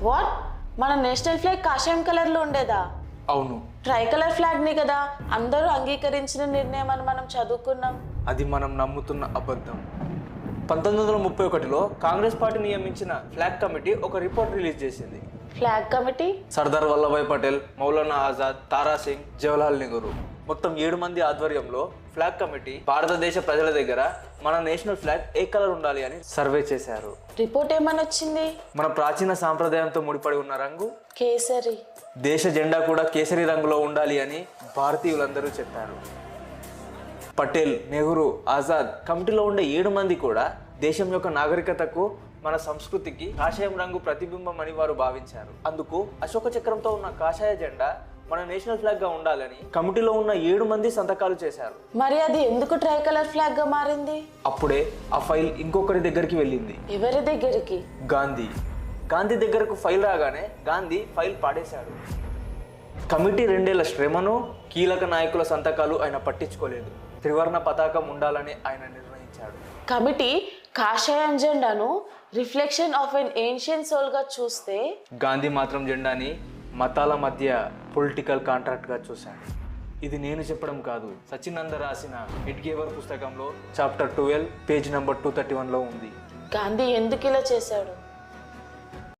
What? మన national flag కాషాయం కలర్లో ఉండేదా? అవును, ట్రై కలర్ ఫ్లాగ్ని కదా అందరూ అంగీకరించిన నిర్ణయం అని మనం చదువుకున్నాం. అది మనం నమ్ముతున్న అబద్ధం. 1931లో కాంగ్రెస్ పార్టీ నియమించిన ఫ్లాగ్ కమిటీ ఒక రిపోర్ట్ రిలీజ్ చేసింది. Flag committee? సర్దార్ వల్లభాయ్ పటేల్, మౌలానా ఆజాద్, తారా సింగ్, జవహర్లాల్ నెహ్రూ మొత్తం 7 మంది ఆధ్వర్యంలో ఫ్లాగ్ కమిటీ భారతదేశ ప్రజల దగ్గర మన నేషనల్ ఫ్లాగ్ ఏ కలర్ ఉండాలి అని సర్వే చేశారు. రిపోర్ట్ ఏమని వచ్చింది? మన ప్రాచీన సాంప్రదాయంతో ముడిపడి ఉన్న రంగు కేసరి. దేశ జెండా కూడా కేసరి రంగులో ఉండాలి అని భారతీయులందరూ చెప్పారు. పటేల్, నెహ్రూ, ఆజాద్ కమిటీలో ఉండే 7 మంది కూడా దేశం యొక్క నాగరికతకు మన సంస్కృతికి కాషాయం రంగు ప్రతిబింబం అని వారు భావించారు. అందుకు అశోక చక్రంతో ఉన్న కాషాయ జెండా మన నేషనల్ ఫ్లాగ్ గా ఉండాలని కమిటీలో ఉన్న 7 మంది సంతకాలు చేశారు. మరి అది ఎందుకు ట్రై కలర్ ఫ్లాగ్ గా మారింది? అప్పుడే ఆ ఫైల్ ఇంకొకరి దగ్గరికి వెళ్ళింది. ఎవరి దగ్గరికి? గాంధీ దగ్గరకు ఫైల్ రాగానే గాంధీ ఫైల్ పాడేశాడు. కమిటీ 2 ఏళ్ల శ్రమను, కీలక నాయకుల సంతకాలు ఆయన పట్టించుకోలేదు. త్రివర్ణ పతాకం ఉండాలని ఆయన నిర్ణయించాడు. కమిటీ కాషాయం జెండాను reflection of an ancient soul గా చూస్తే, గాంధీ మాత్రం జెండాని మతాల మధ్య పొలిటికల్ కాంట్రాక్ట్ గా చూశాడు. ఇది నేను చెప్పడం కాదు, సచినంద రాసిన ఎడ్గేవర్ పుస్తకంలో చాప్టర్ 12 పేజ్ నంబర్ 231లో ఉంది. గాంధీ ఎందుకు ఇలా చేశాడు?